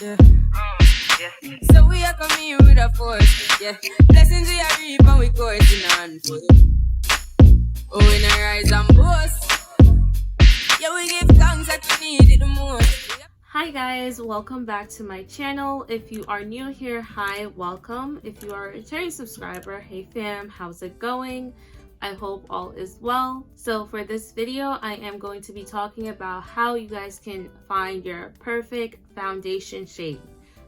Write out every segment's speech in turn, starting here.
Yeah. So we are coming with a force. Yeah. Blessings we are reap and we coursing on foot. Oh, we not rise and boast. Yeah, we give thanks that we need it the most. Hi guys, welcome back to my channel. If you are new here, hi, welcome. If you are a returning subscriber, hey fam, how's it going? I hope all is well. So for this video, I am going to be talking about how you guys can find your perfect foundation shade.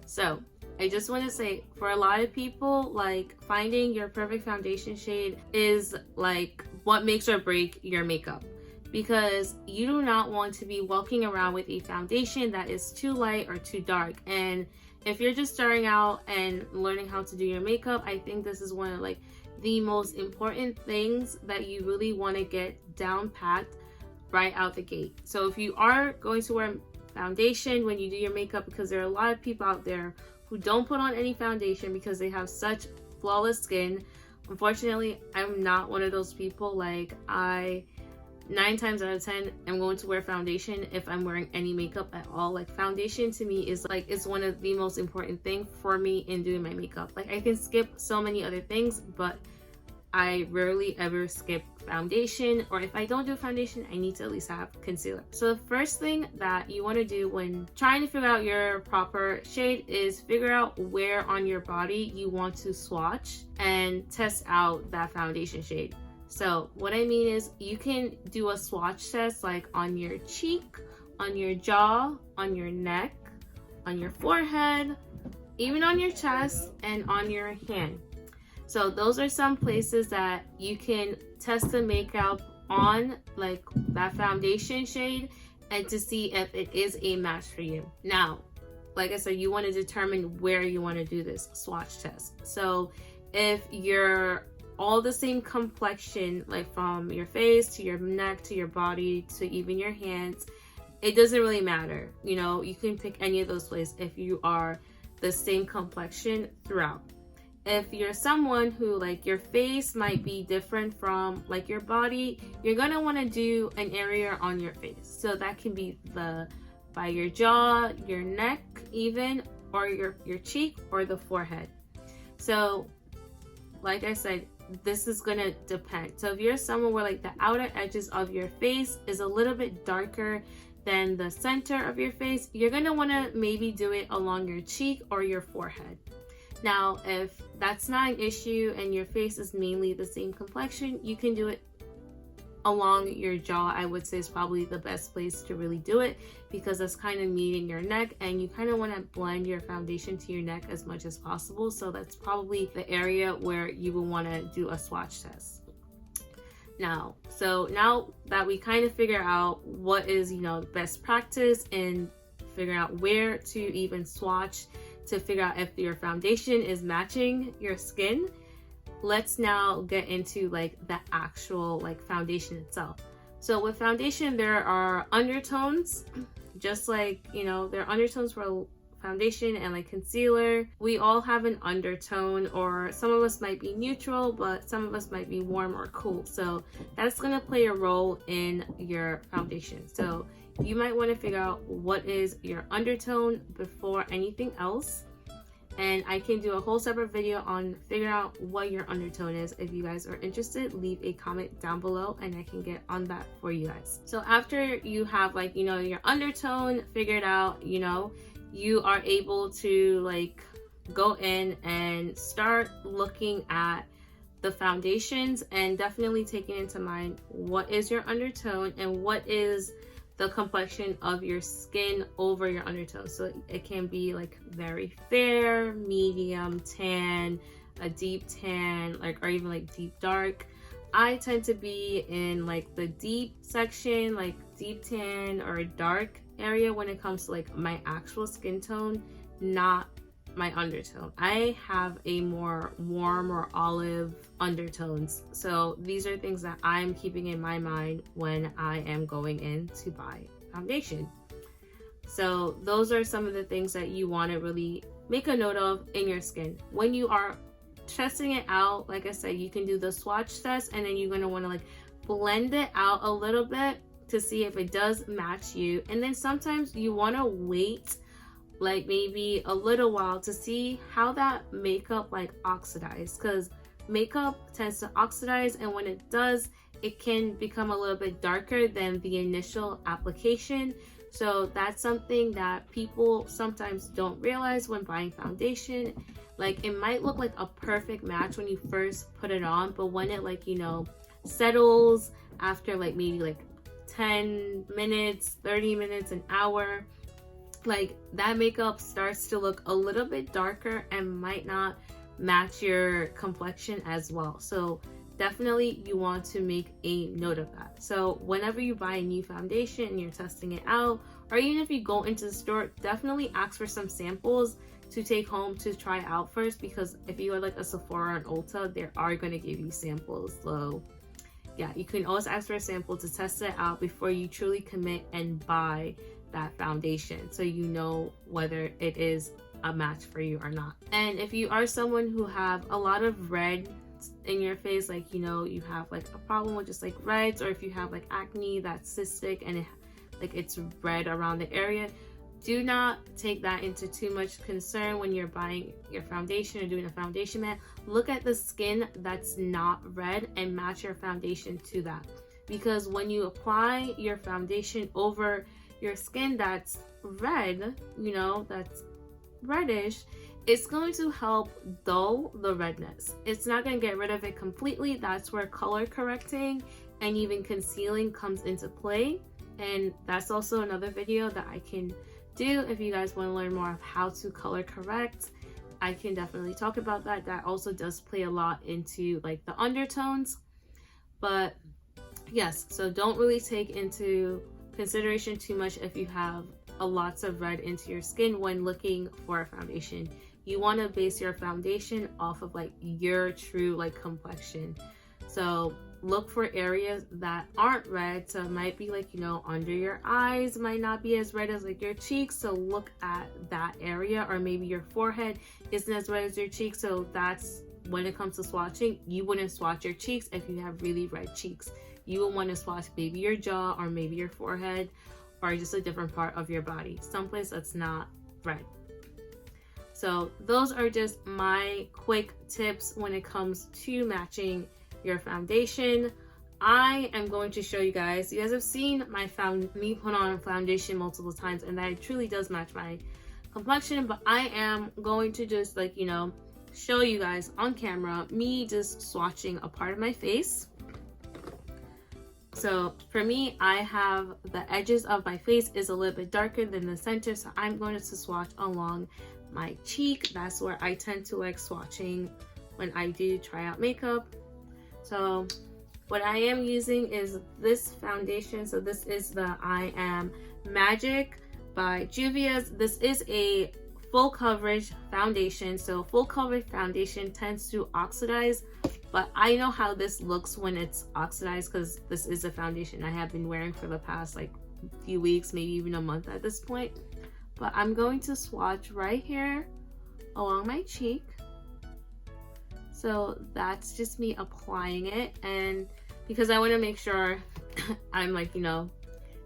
So I just want to say, for a lot of people, like, finding your perfect foundation shade is like what makes or break your makeup, because you do not want to be walking around with a foundation that is too light or too dark. And if you're just starting out and learning how to do your makeup, I think this is one of like the most important things that you really want to get down packed right out the gate. So if you are going to wear foundation when you do your makeup, because there are a lot of people out there who don't put on any foundation because they have such flawless skin. Unfortunately, I'm not one of those people. Like, 9 times out of 10 I'm going to wear foundation if I'm wearing any makeup at all. Like, foundation to me is like, it's one of the most important thing for me in doing my makeup. Like, I can skip so many other things, but I rarely ever skip foundation. Or if I don't do foundation, I need to at least have concealer. So the first thing that you want to do when trying to figure out your proper shade is figure out where on your body you want to swatch and test out that foundation shade. So what I mean is, you can do a swatch test like on your cheek, on your jaw, on your neck, on your forehead, even on your chest, and on your hand. So those are some places that you can test the makeup on, like that foundation shade, and to see if it is a match for you. Now, like I said, you want to determine where you want to do this swatch test. So if you're all the same complexion, like from your face to your neck to your body to even your hands, it doesn't really matter. You know, you can pick any of those places if you are the same complexion throughout. If you're someone who, like, your face might be different from like your body, you're gonna want to do an area on your face. So that can be by your jaw, your neck even, or your cheek, or the forehead. So like I said, this is gonna depend. So if you're someone where like the outer edges of your face is a little bit darker than the center of your face, you're gonna want to maybe do it along your cheek or your forehead. Now, if that's not an issue and your face is mainly the same complexion, you can do it along your jaw. I would say is probably the best place to really do it, because that's kind of meeting your neck, and you kind of want to blend your foundation to your neck as much as possible. So that's probably the area where you will want to do a swatch test. Now that we kind of figure out what is, you know, best practice in figuring out where to even swatch to figure out if your foundation is matching your skin, let's now get into like the actual like foundation itself. So with foundation, there are undertones, just like, you know, there are undertones for foundation and like concealer. We all have an undertone, or some of us might be neutral, but some of us might be warm or cool. So that's gonna play a role in your foundation. So you might want to figure out what is your undertone before anything else. And I can do a whole separate video on figuring out what your undertone is. If you guys are interested, leave a comment down below and I can get on that for you guys. So after you have, like, you know, your undertone figured out, you know, you are able to like go in and start looking at the foundations, and definitely taking into mind what is your undertone and what is the complexion of your skin over your undertone. So it can be like very fair, medium, tan, a deep tan, like, or even like deep dark. I tend to be in like the deep section, like deep tan or dark area when it comes to like my actual skin tone, not my undertone. I have a more warm or olive undertones. So these are things that I'm keeping in my mind when I am going in to buy foundation. So those are some of the things that you want to really make a note of in your skin. When you are testing it out, like I said, you can do the swatch test, and then you're going to want to like blend it out a little bit to see if it does match you. And then sometimes you want to wait like maybe a little while to see how that makeup like oxidized, because makeup tends to oxidize, and when it does, it can become a little bit darker than the initial application. So that's something that people sometimes don't realize when buying foundation. Like it might look like a perfect match when you first put it on, but when it like, you know, settles after like maybe like 10 minutes, 30 minutes, an hour, like that makeup starts to look a little bit darker and might not match your complexion as well. So definitely you want to make a note of that. So whenever you buy a new foundation and you're testing it out, or even if you go into the store, definitely ask for some samples to take home to try out first, because if you are like a Sephora and Ulta, they are going to give you samples. So yeah, you can always ask for a sample to test it out before you truly commit and buy that foundation, so you know whether it is a match for you or not. And if you are someone who have a lot of red in your face, like, you know, you have like a problem with just like reds, or if you have like acne that's cystic and it's red around the area, do not take that into too much concern when you're buying your foundation or doing a foundation matte. Look at the skin that's not red and match your foundation to that, because when you apply your foundation over your skin that's red, you know, that's reddish, it's going to help dull the redness. It's not going to get rid of it completely. That's where color correcting and even concealing comes into play. And that's also another video that I can do if you guys want to learn more of how to color correct. I can definitely talk about that. That also does play a lot into like the undertones. But yes, so don't really take into consideration too much if you have a lots of red into your skin when looking for a foundation. You want to base your foundation off of like your true like complexion. So look for areas that aren't red. So it might be like, you know, under your eyes might not be as red as like your cheeks, so look at that area. Or maybe your forehead isn't as red as your cheeks, so that's when it comes to swatching, you wouldn't swatch your cheeks if you have really red cheeks. You will want to swatch maybe your jaw or maybe your forehead, or just a different part of your body, someplace that's not red. So those are just my quick tips when it comes to matching your foundation. I am going to show you guys have seen me put on foundation multiple times, and that truly does match my complexion, but I am going to just like, you know, show you guys on camera me just swatching a part of my face. So for me, I have the edges of my face is a little bit darker than the center, so I'm going to swatch along my cheek. That's where I tend to like swatching when I do try out makeup. So what I am using is this foundation. So this is the I Am Magic by Juvia's. This is a full coverage foundation. So full coverage foundation tends to oxidize, but I know how this looks when it's oxidized because this is a foundation I have been wearing for the past like few weeks, maybe even a month at this point. But I'm going to swatch right here along my cheek. So that's just me applying it, and because I want to make sure I'm like, you know,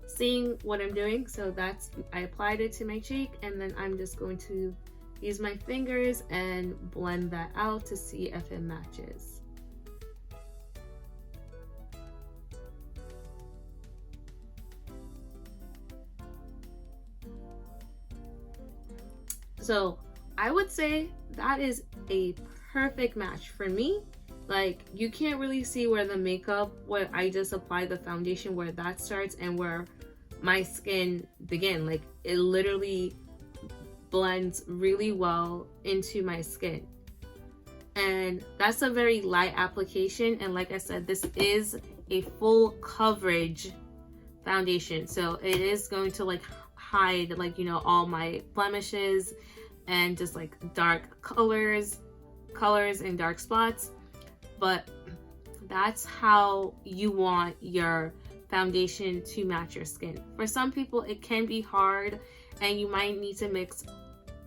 seeing what I'm doing. So that's, I applied it to my cheek, and then I'm just going to use my fingers and blend that out to see if it matches. So I would say that is a perfect match for me. Like, you can't really see where the makeup, where I just applied the foundation, where that starts and where my skin begin. Like, it literally blends really well into my skin. And that's a very light application. And like I said, this is a full coverage foundation. So it is going to like hide, like, you know, all my blemishes and just like dark colors and dark spots. But that's how you want your foundation to match your skin. For some people it can be hard and you might need to mix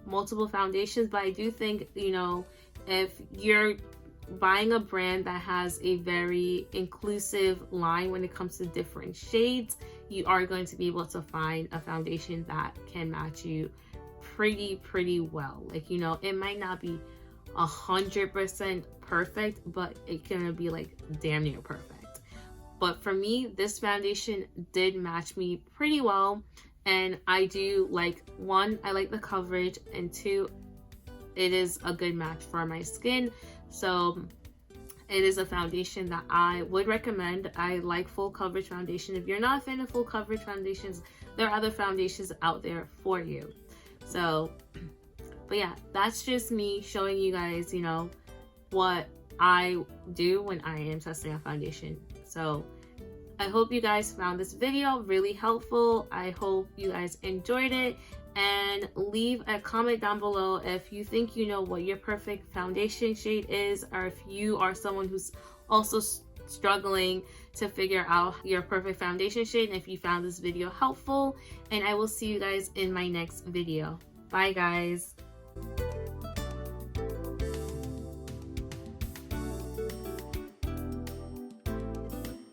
multiple foundations, but I do think, you know, if you're buying a brand that has a very inclusive line when it comes to different shades, you are going to be able to find a foundation that can match you pretty well. Like, you know, it might not be 100% perfect, but it's gonna be like damn near perfect. But for me, this foundation did match me pretty well, and I do like, one, I like the coverage, and two, it is a good match for my skin. So it is a foundation that I would recommend. I like full coverage foundation. If you're not a fan of full coverage foundations, there are other foundations out there for you. So, but yeah, that's just me showing you guys, you know, what I do when I am testing a foundation. So I hope you guys found this video really helpful. I hope you guys enjoyed it, and leave a comment down below if you think you know what your perfect foundation shade is, or if you are someone who's also struggling to figure out your perfect foundation shade, and if you found this video helpful. And I will see you guys in my next video. Bye guys.